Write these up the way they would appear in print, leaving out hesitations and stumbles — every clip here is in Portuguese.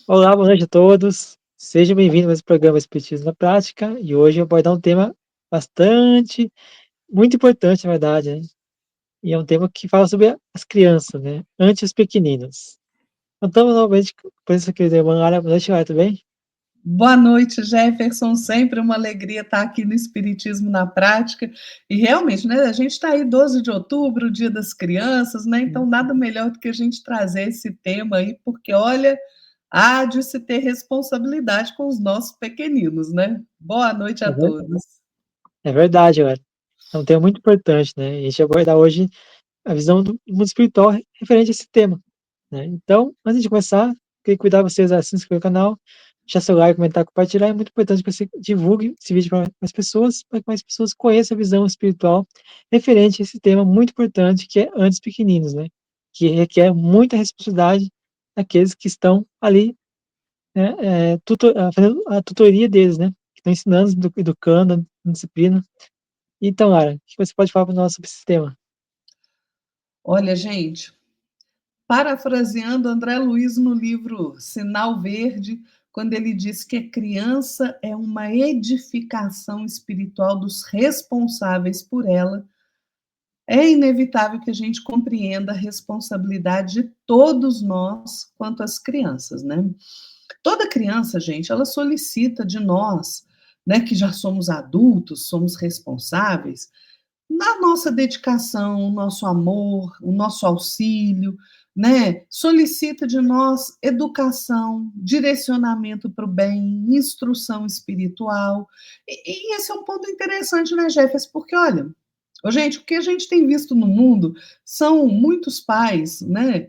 Olá, boa noite a todos. Sejam bem-vindos a mais um programa Espiritismo na Prática. E hoje eu vou abordar um tema muito importante, na verdade, né? E é um tema que fala sobre as crianças, né? Antes os pequeninos. Então, novamente, por isso que eu dei uma área. Boa noite, Lara, tudo bem? Boa noite, Jefferson. Sempre uma alegria estar aqui no Espiritismo na Prática. E realmente, né, a gente está aí 12 de outubro, Dia das Crianças, né? Então, nada melhor do que a gente trazer esse tema aí, porque, olha, há de se ter responsabilidade com os nossos pequeninos, né? Boa noite É a ver- todos. é verdade, Lara. É um tema muito importante, né? E a gente vai abordar hoje a visão do mundo espiritual referente a esse tema, né? Então, antes de começar, queria convidar vocês a se inscrever no canal, deixar seu like, comentar, compartilhar. É muito importante que você divulgue esse vídeo para mais pessoas, para que mais pessoas conheçam a visão espiritual referente a esse tema muito importante, que é antes pequeninos, né? Que requer muita responsabilidade daqueles que estão ali, né, fazendo a tutoria deles, né? Que estão ensinando, educando, dando disciplina. Então, Lara, o que você pode falar para nós sobre esse tema? Olha, gente, parafraseando André Luiz no livro Sinal Verde, quando ele diz que a criança é uma edificação espiritual dos responsáveis por ela, é inevitável que a gente compreenda a responsabilidade de todos nós quanto às crianças, né? Toda criança, gente, ela solicita de nós, né, que já somos adultos, somos responsáveis, na nossa dedicação, o nosso amor, o nosso auxílio, né? Solicita de nós educação, direcionamento para o bem, instrução espiritual. E esse é um ponto interessante, né, Jefferson? Porque, olha, gente, o que a gente tem visto no mundo são muitos pais, né?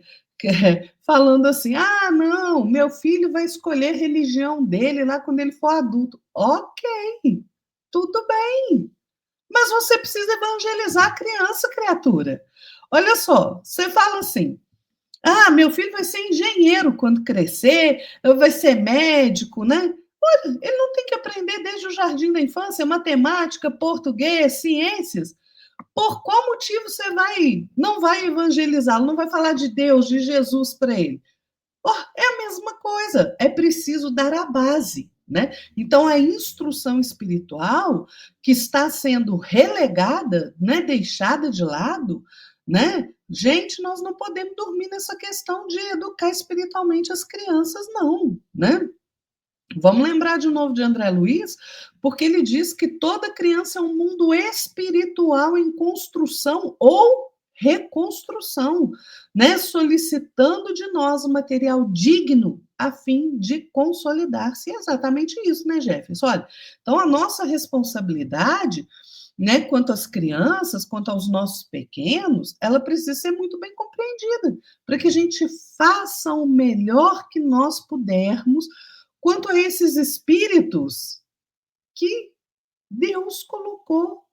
Falando assim: ah, não, meu filho vai escolher a religião dele lá quando ele for adulto. Ok, tudo bem. Mas você precisa evangelizar a criança, criatura. Olha só, você fala assim: ah, meu filho vai ser engenheiro quando crescer, vai ser médico, né? Olha, ele não tem que aprender desde o jardim da infância matemática, português, ciências. Por qual motivo você não vai evangelizá-lo, não vai falar de Deus, de Jesus para ele? Oh, é a mesma coisa, é preciso dar a base, né? Então a instrução espiritual que está sendo relegada, né, deixada de lado, né? Gente, nós não podemos dormir nessa questão de educar espiritualmente as crianças, não, né? Vamos lembrar de novo de André Luiz, porque ele diz que toda criança é um mundo espiritual em construção ou reconstrução, né? Solicitando de nós um material digno a fim de consolidar-se. É exatamente isso, né, Jefferson? Olha, então a nossa responsabilidade, né, quanto às crianças, quanto aos nossos pequenos, ela precisa ser muito bem compreendida, para que a gente faça o melhor que nós pudermos quanto a esses espíritos que Deus colocou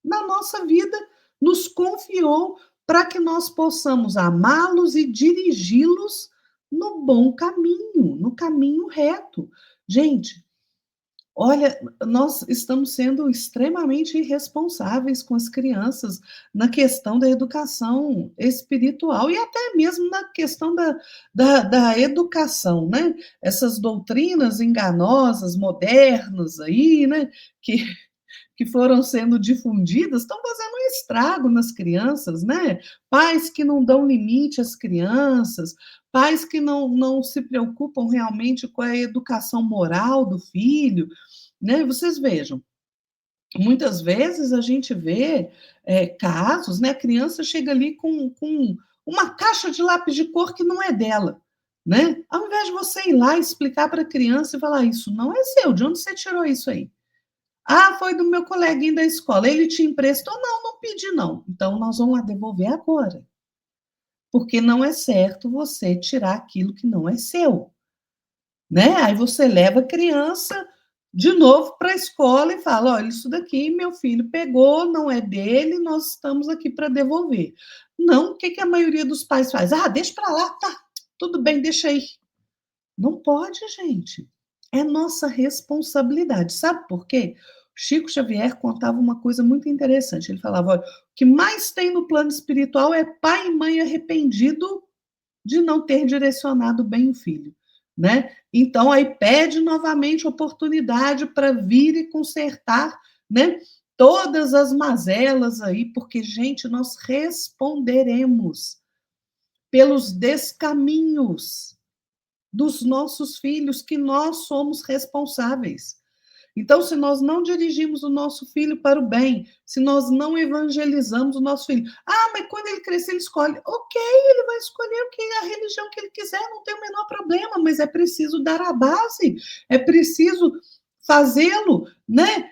na nossa vida, nos confiou para que nós possamos amá-los e dirigi-los no bom caminho, no caminho reto. Gente, olha, nós estamos sendo extremamente irresponsáveis com as crianças na questão da educação espiritual e até mesmo na questão da educação, né? Essas doutrinas enganosas, modernas aí, né? Que foram sendo difundidas estão fazendo um estrago nas crianças, né? Pais que não dão limite às crianças, pais que não se preocupam realmente com a educação moral do filho, né? Vocês vejam, muitas vezes a gente vê casos, né? A criança chega ali com uma caixa de lápis de cor que não é dela, né? Ao invés de você ir lá explicar para a criança e falar, isso não é seu, de onde você tirou isso aí? Ah, foi do meu coleguinha da escola. Ele te emprestou? Não, não pedi, não. Então, nós vamos lá devolver agora. Porque não é certo você tirar aquilo que não é seu. Né? Aí você leva a criança de novo para a escola e fala: olha, isso daqui meu filho pegou, não é dele, nós estamos aqui para devolver. Não, o que, que a maioria dos pais faz? Ah, deixa para lá, tá, tudo bem, deixa aí. Não pode, gente. É nossa responsabilidade. Sabe por quê? Chico Xavier contava uma coisa muito interessante. Ele falava: olha, o que mais tem no plano espiritual é pai e mãe arrependido de não ter direcionado bem o filho, né? Então aí pede novamente oportunidade para vir e consertar, né? Todas as mazelas aí, porque, gente, nós responderemos pelos descaminhos dos nossos filhos, que nós somos responsáveis. Então, se nós não dirigimos o nosso filho para o bem, se nós não evangelizamos o nosso filho, mas quando ele crescer, ele escolhe. Ok, ele vai escolher o que a religião que ele quiser, não tem o menor problema, mas é preciso dar a base, é preciso fazê-lo, né?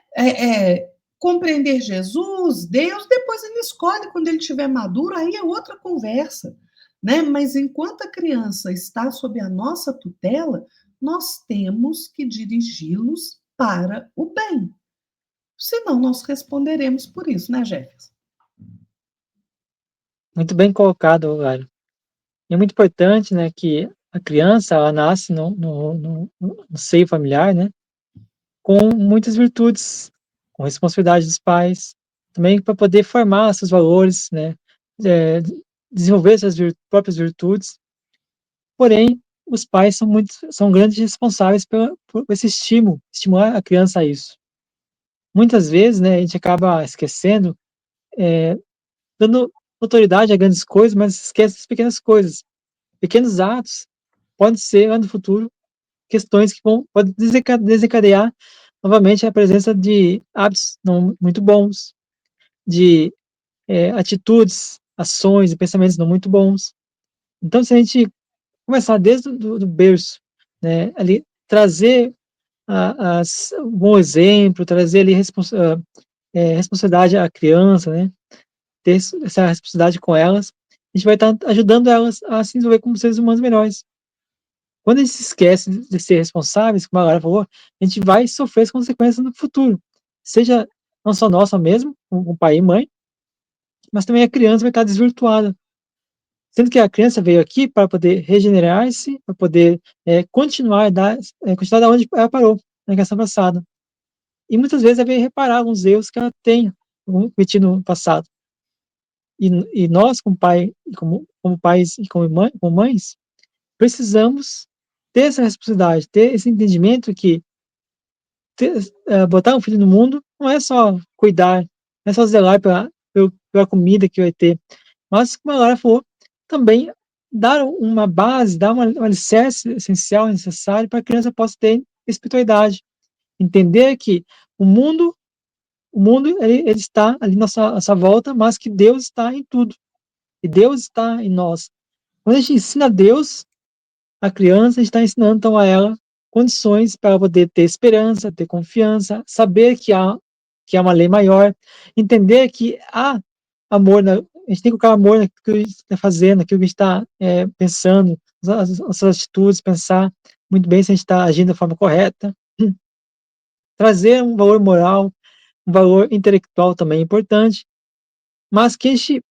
Compreender Jesus, Deus, depois ele escolhe quando ele estiver maduro, aí é outra conversa, né? Mas enquanto a criança está sob a nossa tutela, nós temos que dirigi-los para o bem. Senão, nós responderemos por isso, né, Jefferson? Muito bem colocado, Mário. É muito importante, né, que a criança, ela nasce no seio familiar, né, com muitas virtudes, com responsabilidade dos pais, também para poder formar seus valores, né, é, desenvolver suas próprias virtudes. Porém, os pais são grandes responsáveis por esse estímulo, estimular a criança a isso. Muitas vezes, né, a gente acaba esquecendo, dando autoridade a grandes coisas, mas esquece das pequenas coisas. Pequenos atos podem ser, lá no futuro, questões que podem desencadear novamente a presença de hábitos não muito bons, de atitudes, ações e pensamentos não muito bons. Então, se a gente começar desde do berço, né, ali, trazer um bom exemplo, trazer ali responsabilidade à criança, né, ter essa responsabilidade com elas, a gente vai estar ajudando elas a se desenvolver como seres humanos melhores. Quando a gente se esquece de ser responsáveis, como a Lara falou, a gente vai sofrer as consequências no futuro. Seja não só nossa mesmo, com pai e mãe, mas também a criança vai estar desvirtuada. Sendo que a criança veio aqui para poder regenerar-se, para poder continuar da onde ela parou na questão passada. E muitas vezes ela veio reparar alguns erros que ela tem cometido no passado. E nós, como pais e como mães, precisamos ter essa responsabilidade, ter esse entendimento que botar um filho no mundo não é só cuidar, não é só zelar pela comida que vai ter, mas, como a Lara falou, também dar uma base, dar um alicerce essencial, necessário para que a criança possa ter espiritualidade, entender que o mundo, ele está ali na nossa volta, mas que Deus está em tudo, e Deus está em nós. Quando a gente ensina Deus, a criança está ensinando então a ela condições para poder ter esperança, ter confiança, saber que há uma lei maior, entender que há amor, a gente tem que colocar amor naquilo que a gente está fazendo, naquilo que a gente está pensando, as nossas atitudes, pensar muito bem se a gente está agindo da forma correta, trazer um valor moral, um valor intelectual também importante, mas que a gente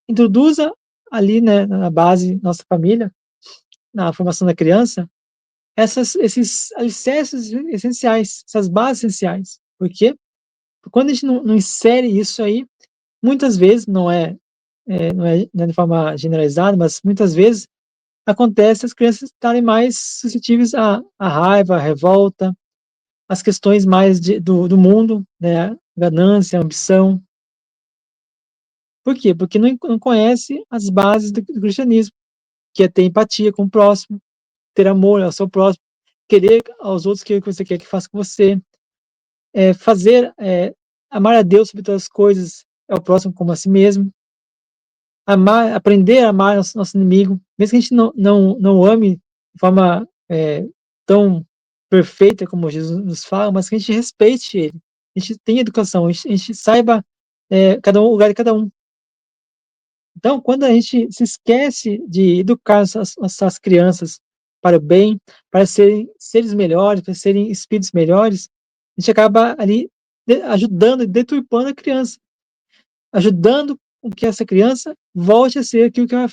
introduza ali, né, na base nossa família, na formação da criança, esses alicerces essenciais, essas bases essenciais. Por quê? Porque quando a gente não insere isso aí, muitas vezes, não é de forma generalizada, mas muitas vezes acontece as crianças estarem mais suscetíveis à raiva, à revolta, às questões mais do mundo, né, ganância, ambição. Por quê? Porque não conhece as bases do cristianismo, que é ter empatia com o próximo, ter amor ao seu próximo, querer aos outros que você quer que faça com você, amar a Deus sobre todas as coisas, ao próximo como a si mesmo, aprender a amar nosso inimigo, mesmo que a gente não ame de forma tão perfeita como Jesus nos fala, mas que a gente respeite ele, a gente tenha educação, a gente saiba cada um, o lugar de cada um. Então, quando a gente se esquece de educar essas crianças para o bem, para serem seres melhores, para serem espíritos melhores, a gente acaba ali ajudando e deturpando a criança, ajudando com que essa criança volte a ser aquilo que ela,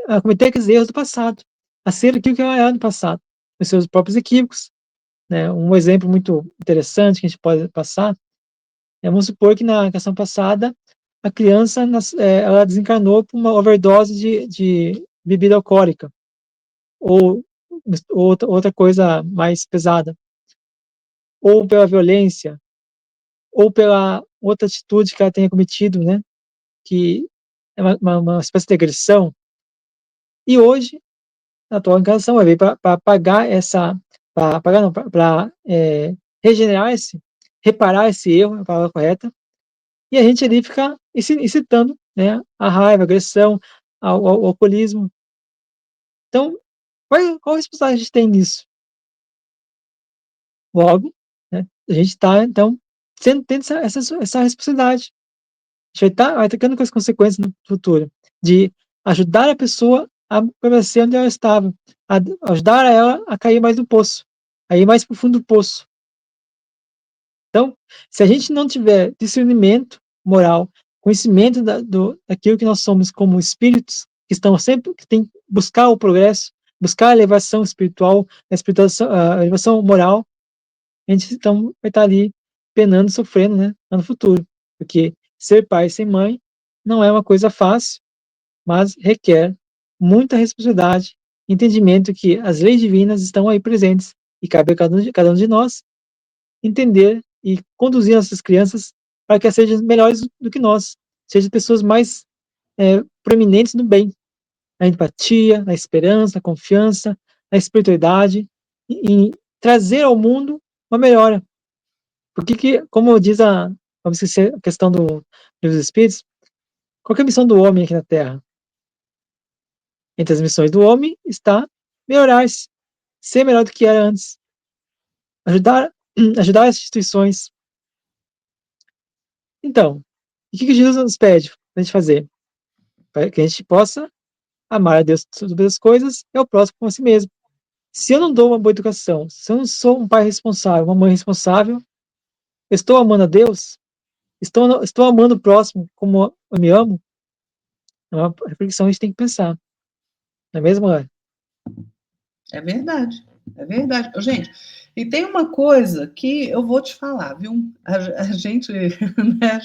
a cometer aqueles erros do passado, a ser aquilo que ela era no passado, os seus próprios equívocos, né? Um exemplo muito interessante que a gente pode passar vamos supor que na questão passada a criança ela desencarnou por uma overdose de bebida alcoólica. ou outra coisa mais pesada, ou pela violência, ou pela outra atitude que ela tenha cometido, né, que é uma espécie de agressão. E hoje, a atual encarnação vai vir para apagar essa, para apagar não, para regenerar reparar esse erro, é a palavra correta, e a gente ali fica incitando, né, a raiva, a agressão, ao alcoolismo. Então, qual a responsabilidade a gente tem nisso? Logo, né, a gente está, então, tendo essa responsabilidade. A gente vai ficando com as consequências no futuro, de ajudar a pessoa a permanecer onde ela estava, ajudar ela a cair mais no poço, a ir mais para o fundo do poço. Então, se a gente não tiver discernimento moral, conhecimento daquilo que nós somos como espíritos, que estão sempre, que tem que buscar o progresso, buscar a elevação espiritual, a elevação moral, a gente então vai estar ali penando, sofrendo, né, lá no futuro. Porque ser pai sem mãe não é uma coisa fácil, mas requer muita responsabilidade, entendimento que as leis divinas estão aí presentes e cabe a cada um de nós entender e conduzir nossas crianças para que elas sejam melhores do que nós, sejam pessoas mais proeminentes no bem, na empatia, na esperança, na confiança, na espiritualidade, em trazer ao mundo uma melhora. Porque como diz vamos esquecer a questão do livro dos Espíritos, qual que é a missão do homem aqui na Terra? Entre as missões do homem está melhorar-se, ser melhor do que era antes, ajudar, ajudar as instituições. Então, o que Jesus nos pede para a gente fazer? Para que a gente possa amar a Deus sobre todas as coisas e ao próximo como a si mesmo. Se eu não dou uma boa educação, se eu não sou um pai responsável, uma mãe responsável, eu estou amando a Deus? Estou amando o próximo como eu me amo? É uma reflexão que a gente tem que pensar. Não é mesmo, Ana? É verdade, é verdade. Ô, gente, e tem uma coisa que eu vou te falar, viu? A gente, né,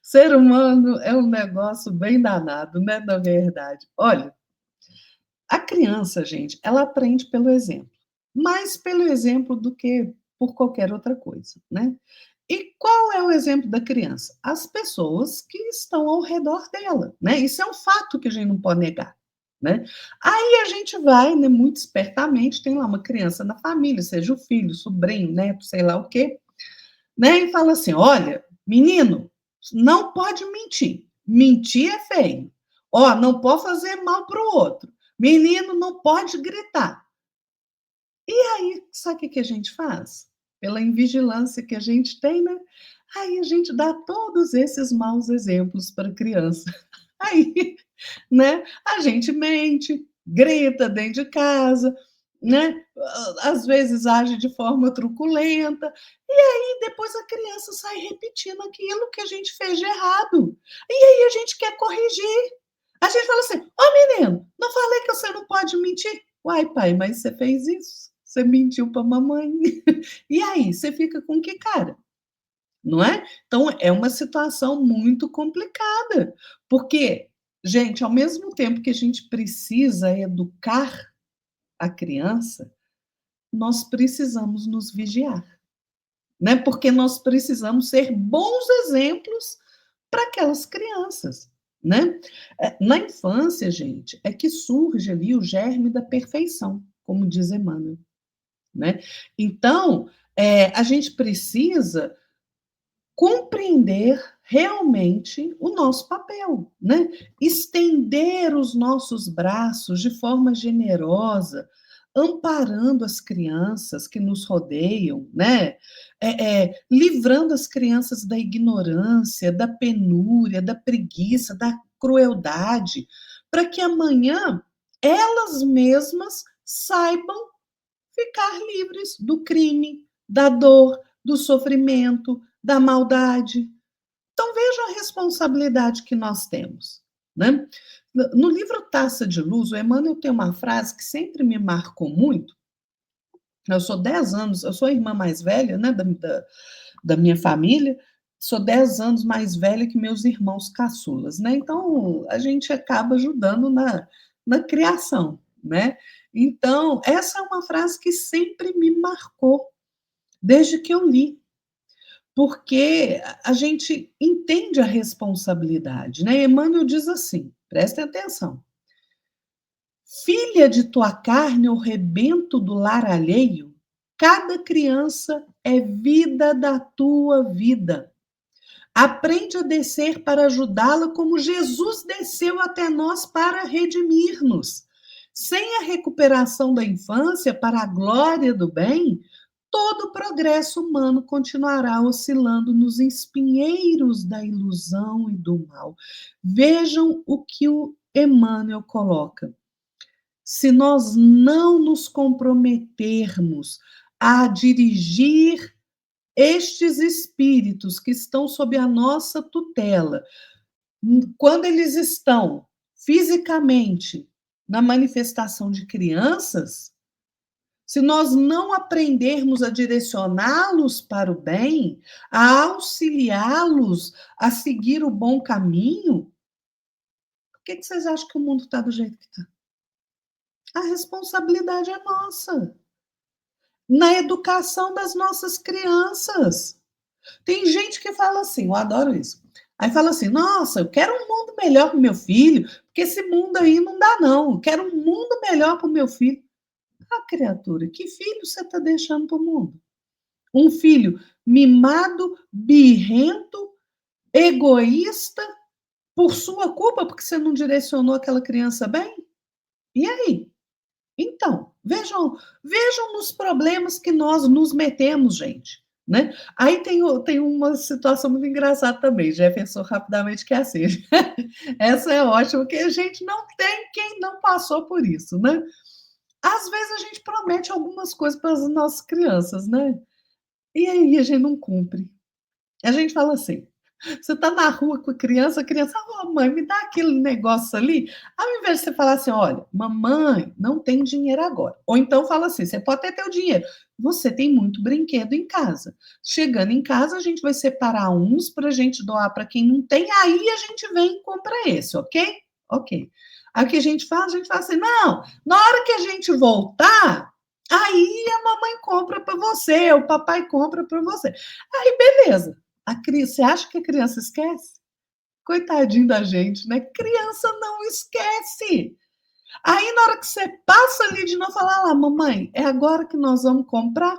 ser humano é um negócio bem danado, né, na verdade. Olha, a criança, gente, ela aprende pelo exemplo, mais pelo exemplo do que por qualquer outra coisa, né? E qual é o exemplo da criança? As pessoas que estão ao redor dela, né? Isso é um fato que a gente não pode negar, né? Aí a gente vai, né, muito espertamente, tem lá uma criança na família, seja o filho, sobrinho, neto, sei lá o quê, né? E fala assim: olha, menino, não pode mentir. Mentir é feio. Ó, não pode fazer mal para o outro. Menino não pode gritar. E aí, sabe o que a gente faz? Pela invigilância que a gente tem, né? Aí a gente dá todos esses maus exemplos para a criança. Aí, né? A gente mente, grita dentro de casa, né? Às vezes age de forma truculenta, e aí depois a criança sai repetindo aquilo que a gente fez de errado. E aí a gente quer corrigir. A gente fala assim: ô menino, não falei que você não pode mentir? Uai, pai, mas você fez isso? Você mentiu para a mamãe. E aí, você fica com que cara? Não é? Então, é uma situação muito complicada, porque, gente, ao mesmo tempo que a gente precisa educar a criança, nós precisamos nos vigiar, né? Porque nós precisamos ser bons exemplos para aquelas crianças, né? Na infância, gente, é que surge ali o germe da perfeição, como diz Emmanuel, né? Então, a gente precisa compreender realmente o nosso papel, né? Estender os nossos braços de forma generosa, amparando as crianças que nos rodeiam, né? Livrando as crianças da ignorância, da penúria, da preguiça, da crueldade, para que amanhã elas mesmas saibam ficar livres do crime, da dor, do sofrimento, da maldade. Então veja a responsabilidade que nós temos, né? No livro Taça de Luz, o Emmanuel tem uma frase que sempre me marcou muito. Eu sou 10 anos, eu sou a irmã mais velha, né, da minha família, sou 10 anos mais velha que meus irmãos caçulas, né? Então a gente acaba ajudando na criação. né? Então, essa é uma frase que sempre me marcou, desde que eu li, porque a gente entende a responsabilidade, né? Emmanuel diz assim, prestem atenção: filha de tua carne, o rebento do lar alheio, cada criança é vida da tua vida. Aprende a descer para ajudá-la, como Jesus desceu até nós para redimir-nos. Sem a recuperação da infância para a glória do bem, todo o progresso humano continuará oscilando nos espinheiros da ilusão e do mal. Vejam o que o Emmanuel coloca. Se nós não nos comprometermos a dirigir estes espíritos que estão sob a nossa tutela, quando eles estão fisicamente na manifestação de crianças, se nós não aprendermos a direcioná-los para o bem, a auxiliá-los a seguir o bom caminho, por que vocês acham que o mundo está do jeito que está? A responsabilidade é nossa, na educação das nossas crianças. Tem gente que fala assim, eu adoro isso. Aí fala assim, nossa, eu quero um mundo melhor para o meu filho, porque esse mundo aí não dá não, eu quero um mundo melhor para o meu filho. Ah, criatura, que filho você está deixando para o mundo? Um filho mimado, birrento, egoísta, por sua culpa, porque você não direcionou aquela criança bem? E aí? Então, vejam nos problemas que nós nos metemos, gente. Né? Aí tem uma situação muito engraçada também, Jefferson, rapidamente, que é assim. Essa é ótima, porque a gente não tem quem não passou por isso, né? Às vezes a gente promete algumas coisas para as nossas crianças, né? E aí a gente não cumpre. A gente fala assim: você está na rua com a criança, oh, mãe, me dá aquele negócio ali. Ao invés de você falar assim, olha, mamãe, não tem dinheiro agora. Ou então fala assim, você pode até ter o dinheiro. Você tem muito brinquedo em casa. Chegando em casa, a gente vai separar uns para a gente doar para quem não tem, aí a gente vem e compra esse, ok? Ok. Aí o que a gente faz? A gente fala assim, não, na hora que a gente voltar, aí a mamãe compra para você, o papai compra para você. Aí, beleza. Você acha que a criança esquece? Coitadinho da gente, né? Criança não esquece. Aí, na hora que você passa ali de novo, fala lá, mamãe, é agora que nós vamos comprar?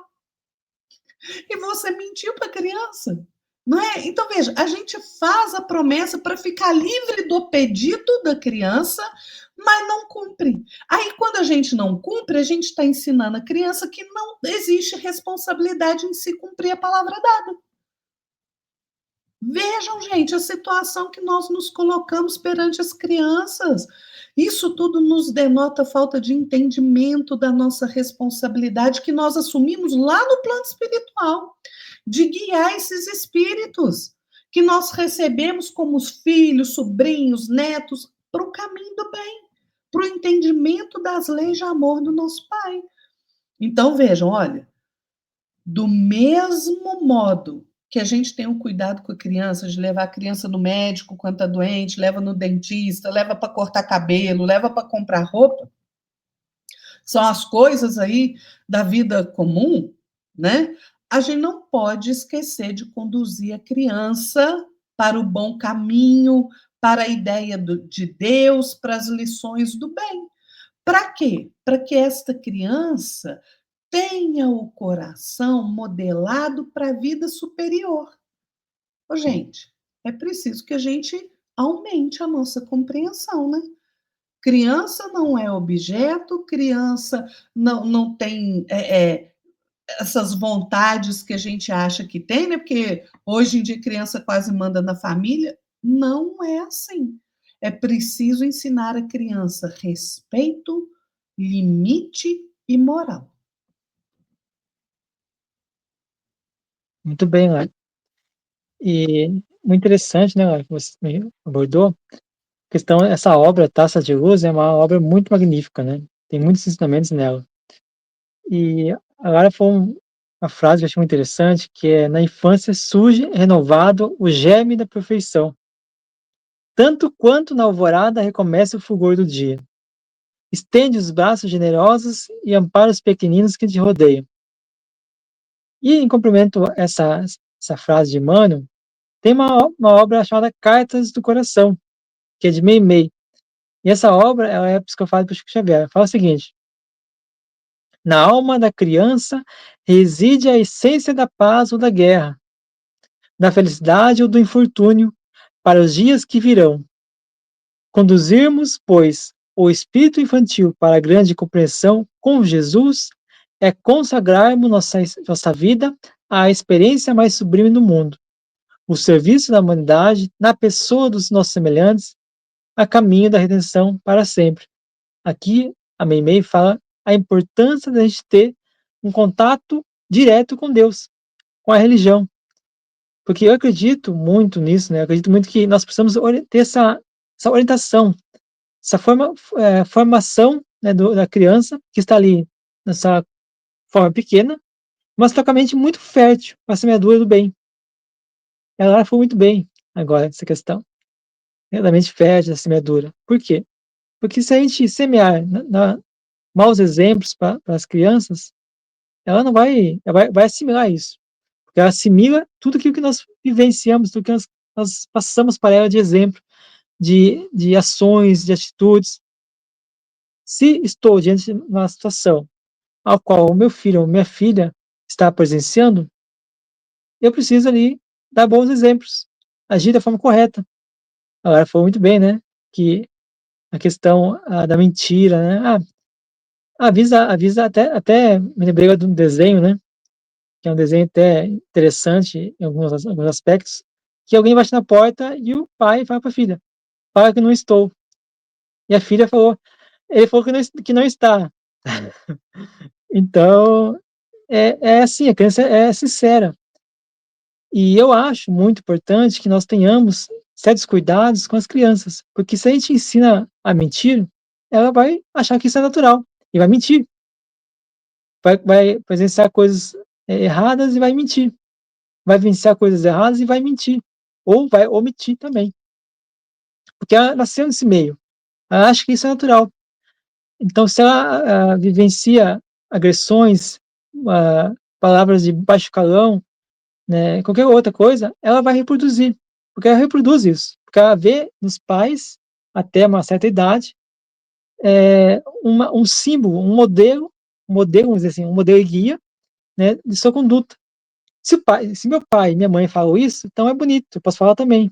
E você mentiu para a criança. Não é? Então, veja, a gente faz a promessa para ficar livre do pedido da criança, mas não cumpre. Aí, quando a gente não cumpre, a gente está ensinando a criança que não existe responsabilidade em se cumprir a palavra dada. Vejam, gente, a situação que nós nos colocamos perante as crianças. Isso tudo nos denota falta de entendimento da nossa responsabilidade que nós assumimos lá no plano espiritual, de guiar esses espíritos que nós recebemos como os filhos, sobrinhos, netos, para o caminho do bem, para o entendimento das leis de amor do nosso Pai. Então, vejam, olha, do mesmo modo que a gente tem um cuidado com a criança, de levar a criança no médico quando está doente, leva no dentista, leva para cortar cabelo, leva para comprar roupa, são as coisas aí da vida comum, né? A gente não pode esquecer de conduzir a criança para o bom caminho, para a ideia de Deus, para as lições do bem. Para quê? Para que esta criança tenha o coração modelado para a vida superior. Ô, gente, é preciso que a gente aumente a nossa compreensão, né? Criança não é objeto, criança não tem essas vontades que a gente acha que tem, né? Porque hoje em dia criança quase manda na família. Não é assim. É preciso ensinar a criança respeito, limite e moral. Muito bem, Laila. E muito interessante, né, Laila, que você me abordou. A questão, essa obra, Taça de Luz, é uma obra muito magnífica, né? Tem muitos ensinamentos nela. E agora foi uma frase que eu achei muito interessante, que é: na infância surge renovado o germe da perfeição, tanto quanto na alvorada recomeça o fulgor do dia. estende os braços generosos e ampara os pequeninos que te rodeiam. E em complemento a essa frase de Emmanuel, tem uma obra chamada Cartas do Coração, que é de Meimei. E essa obra ela é psicografada por Chico Xavier. Fala o seguinte: na alma da criança reside a essência da paz ou da guerra, da felicidade ou do infortúnio, para os dias que virão. Conduzirmos, pois, o espírito infantil para a grande compreensão com Jesus é consagrarmos nossa vida à experiência mais sublime do mundo, o serviço da humanidade na pessoa dos nossos semelhantes, a caminho da redenção para sempre. Aqui, a Meimei fala a importância da gente ter um contato direto com Deus, com a religião. Porque eu acredito muito nisso, né? Eu acredito muito que nós precisamos ter essa orientação, essa formação, né, da criança que está ali nessa forma pequena, mas totalmente muito fértil para a semeadura do bem. Ela foi muito bem agora, essa questão. Realmente fértil a semeadura. Por quê? Porque se a gente semear maus exemplos para as crianças, ela não vai assimilar isso. Porque ela assimila tudo aquilo que nós vivenciamos, tudo que nós passamos para ela de exemplo, de ações, de atitudes. Se estou diante de uma situação ao qual o meu filho ou minha filha está presenciando, eu preciso ali dar bons exemplos, agir da forma correta. Agora, foi muito bem, né? Que a questão da mentira, né? Avisa até me lembrei de um desenho, né? Que é um desenho até interessante em alguns aspectos, que alguém bate na porta e o pai fala para a filha: fala que não estou. E a filha falou: ele falou que não está. Então, é assim, a criança é sincera. E eu acho muito importante que nós tenhamos certos cuidados com as crianças, porque se a gente ensina a mentir, ela vai achar que isso é natural e vai mentir, vai presenciar coisas erradas e vai mentir, vai vivenciar coisas erradas e vai mentir, ou vai omitir também, porque ela nasceu nesse meio, ela acha que isso é natural. Então, se ela vivencia agressões, palavras de baixo calão, né, qualquer outra coisa, ela vai reproduzir, porque ela reproduz isso, porque ela vê nos pais, até uma certa idade, um símbolo, vamos dizer assim, um modelo e guia, né, de sua conduta. Se meu pai e minha mãe falam isso, então é bonito, eu posso falar também.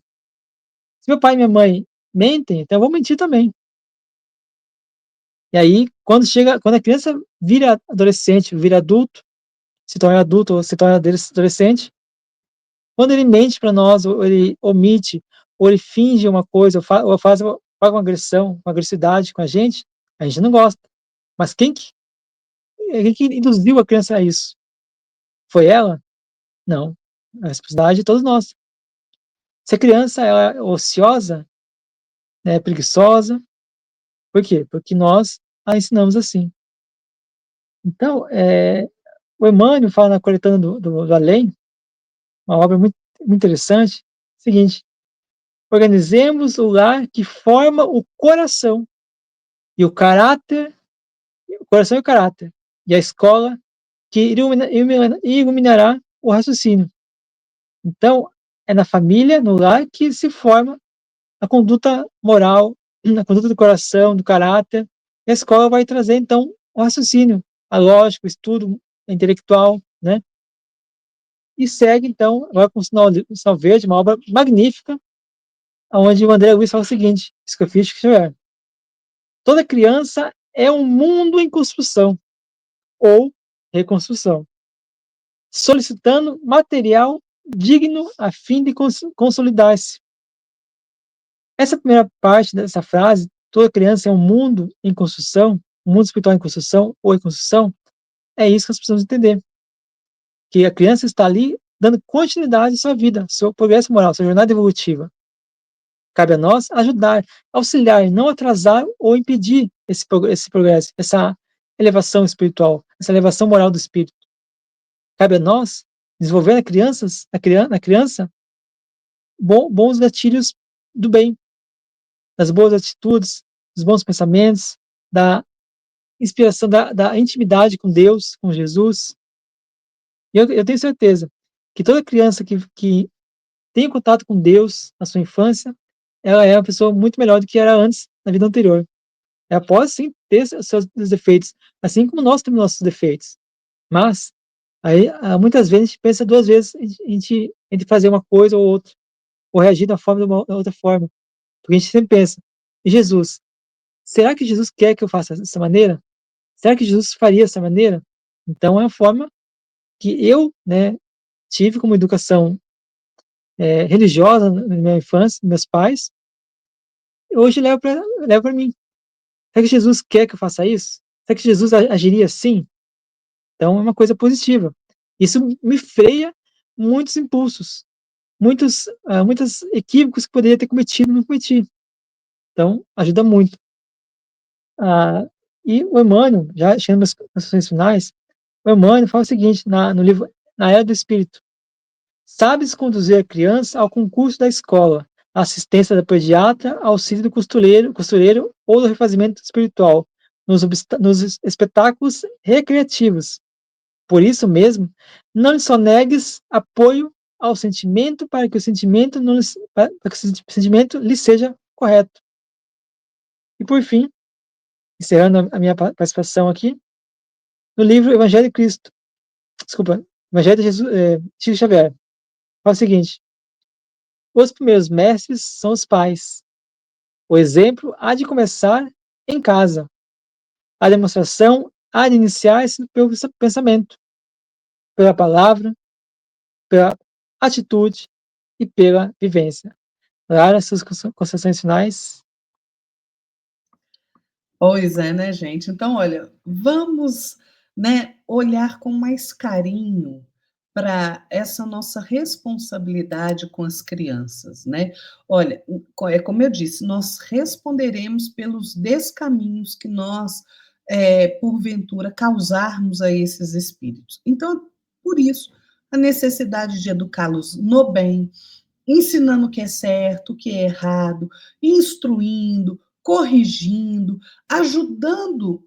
Se meu pai e minha mãe mentem, então eu vou mentir também. E aí, quando a criança vira adolescente, vira adulto ou se torna adolescente, quando ele mente para nós, ou ele omite, ou ele finge uma coisa, ou faz uma agressão, uma agressividade com a gente não gosta. Mas quem que induziu a criança a isso? Foi ela? Não. A responsabilidade de todos nós. Se a criança ela é ociosa, né, preguiçosa, por quê? Porque nós a ensinamos assim. Então, o Emmanuel fala na Coletânea do Além, uma obra muito interessante, seguinte: organizemos o lar que forma o coração e o coração e o caráter, e a escola que iluminará o raciocínio. Então, é na família, no lar, que se forma a conduta moral, a conduta do coração, do caráter, e a escola vai trazer, então, o raciocínio, a lógica, o estudo intelectual, né? E segue, então, agora com o Sinal Verde, uma obra magnífica, onde o André Luiz fala o seguinte, isso que eu fiz, que é: toda criança é um mundo em construção ou reconstrução, solicitando material digno a fim de consolidar-se. Essa primeira parte dessa frase, toda criança é um mundo em construção, um mundo espiritual em construção ou em construção, é isso que nós precisamos entender. Que a criança está ali dando continuidade à sua vida, seu progresso moral, sua jornada evolutiva. Cabe a nós ajudar, auxiliar, não atrasar ou impedir esse progresso, essa elevação espiritual, essa elevação moral do espírito. Cabe a nós desenvolver na criança bons gatilhos do bem, das boas atitudes, dos bons pensamentos, da inspiração da intimidade com Deus, com Jesus. E eu tenho certeza que toda criança que tem contato com Deus na sua infância, ela é uma pessoa muito melhor do que era antes, na vida anterior. Ela pode sim ter seus defeitos, assim como nós temos nossos defeitos. Mas, aí, muitas vezes a gente pensa 2 vezes entre fazer uma coisa ou outra, ou reagir da outra forma. Porque a gente sempre pensa: "E Jesus? Será que Jesus quer que eu faça dessa maneira? Será que Jesus faria dessa maneira?". Então é uma forma que eu, né, tive como educação, religiosa na minha infância, meus pais, e hoje levo para mim. Será que Jesus quer que eu faça isso? Será que Jesus agiria assim? Então é uma coisa positiva. Isso me freia muitos impulsos, muitos equívocos que poderia ter cometido, não cometi. Então ajuda muito. Ah, e o Emmanuel, já chegando nas questões finais, o Emmanuel fala o seguinte no livro Na Era do Espírito: "Sabes conduzir a criança ao concurso da escola, à assistência da pediatra, auxílio do costureiro ou do refazimento espiritual, nos espetáculos recreativos. Por isso mesmo, não lhe sonegues apoio ao sentimento para que o sentimento não lhes para que o sentimento lhe seja correto". E por fim, encerrando a minha participação aqui, no livro Evangelho de Cristo, desculpa, Evangelho de Jesus, Chico Xavier, fala o seguinte: "Os primeiros mestres são os pais. O exemplo há de começar em casa. A demonstração há de iniciar-se pelo pensamento, pela palavra, pela atitude e pela vivência". Lara, suas considerações finais? Pois é, né, gente? Então, olha, vamos, né, olhar com mais carinho para essa nossa responsabilidade com as crianças, né? Olha, é como eu disse, nós responderemos pelos descaminhos que nós, porventura, causarmos a esses espíritos. Então, por isso, a necessidade de educá-los no bem, ensinando o que é certo, o que é errado, instruindo, corrigindo, ajudando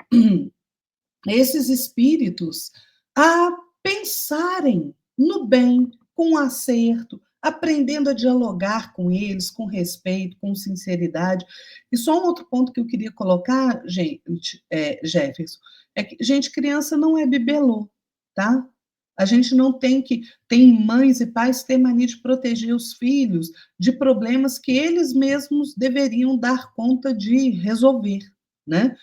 esses espíritos a pensarem no bem, com acerto, aprendendo a dialogar com eles, com respeito, com sinceridade. E só um outro ponto que eu queria colocar, gente, Jefferson, é que, gente, criança não é bibelô, tá? A gente não tem que. Tem mães e pais que têm mania de proteger os filhos de problemas que eles mesmos deveriam dar conta de resolver, né?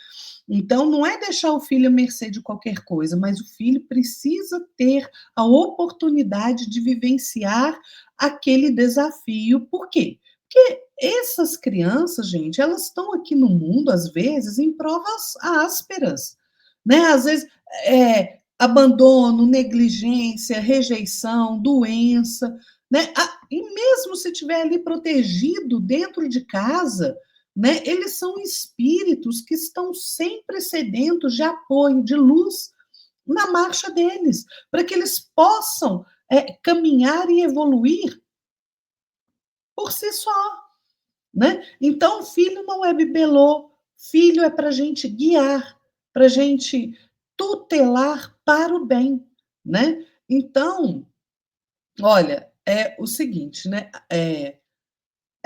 Então, não é deixar o filho à mercê de qualquer coisa, mas o filho precisa ter a oportunidade de vivenciar aquele desafio. Por quê? Porque essas crianças, gente, elas estão aqui no mundo, às vezes, em provas ásperas, né? Às vezes, abandono, negligência, rejeição, doença, né? E mesmo se estiver ali protegido dentro de casa, né? Eles são espíritos que estão sempre sedentos de apoio, de luz na marcha deles, para que eles possam caminhar e evoluir por si só, né? Então, filho não é bibelô, filho é para a gente guiar, para a gente tutelar para o bem, né? Então, olha, é o seguinte, né? É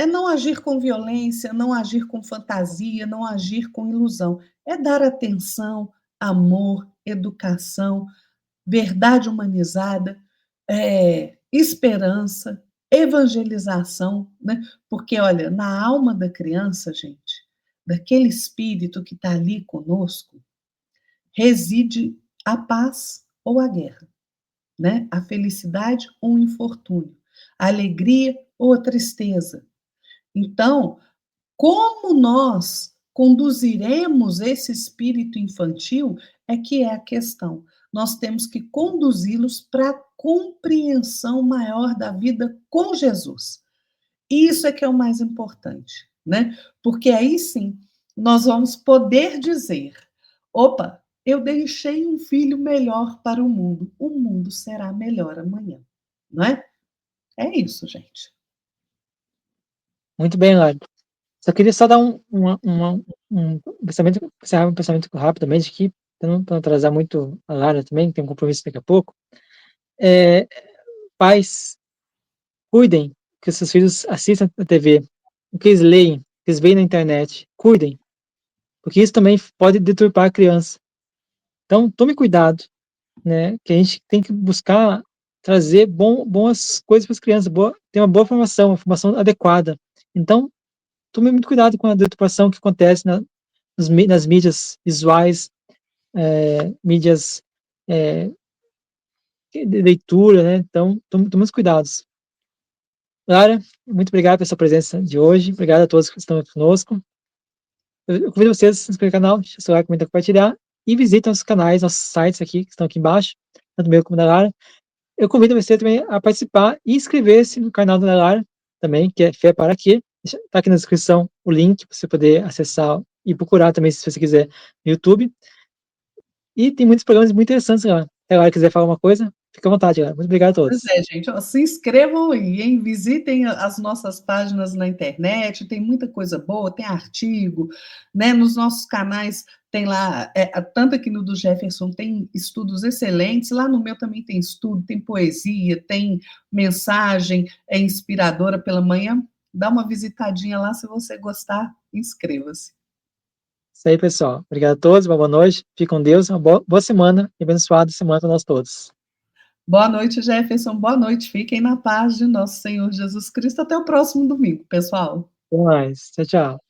não agir com violência, não agir com fantasia, não agir com ilusão. É dar atenção, amor, educação, verdade humanizada, esperança, evangelização, né? Porque, olha, na alma da criança, gente, daquele espírito que está ali conosco, reside a paz ou a guerra, né? A felicidade ou o infortúnio, a alegria ou a tristeza. Então, como nós conduziremos esse espírito infantil é que é a questão. Nós temos que conduzi-los para a compreensão maior da vida com Jesus. Isso é que é o mais importante, né? Porque aí sim nós vamos poder dizer: opa, eu deixei um filho melhor para o mundo será melhor amanhã, não é? É isso, gente. Muito bem, Lara. Só queria só dar um pensamento rapidamente aqui, pra não atrasar muito a Lara também, tem um compromisso daqui a pouco. Eh, Pais, cuidem que os seus filhos assistam a TV, o que eles leem, o que eles veem na internet, cuidem, porque isso também pode deturpar a criança. Então tome cuidado, né, que a gente tem que buscar trazer boas coisas para as crianças, ter uma boa formação, uma formação adequada. Então, tome muito cuidado com a deturpação que acontece nas mídias visuais, mídias, eh, de leitura, né, então tome os cuidados. Lara, muito obrigado pela sua presença de hoje, obrigado a todos que estão conosco. Eu convido vocês a se inscrever no canal, deixar seu like, comentar, compartilhar e visitem nossos canais, nossos sites aqui, que estão aqui embaixo, tanto o meu como o da Lara. Eu convido você também a participar e inscrever-se no canal da Lara também, que é Fé para Quê. Está aqui na descrição o link para você poder acessar e procurar também, se você quiser, no YouTube. E tem muitos programas muito interessantes lá. Se a Lara quiser falar uma coisa, fica à vontade, Lara. Muito obrigado a Pois todos. é, gente, ó, se inscrevam aí, hein? Visitem as nossas páginas na internet, tem muita coisa boa, tem artigo, né? Nos nossos canais tem lá, tanto aqui no do Jefferson tem estudos excelentes, lá no meu também tem estudo, tem poesia, tem mensagem, é inspiradora pela manhã. Dá uma visitadinha lá, se você gostar, inscreva-se. Isso aí, pessoal. Obrigado a todos, uma boa noite. Fique com Deus, uma boa semana e abençoada semana para nós todos. Boa noite, Jefferson. Boa noite. Fiquem na paz de nosso Senhor Jesus Cristo. Até o próximo domingo, pessoal. Até mais. Tchau, tchau.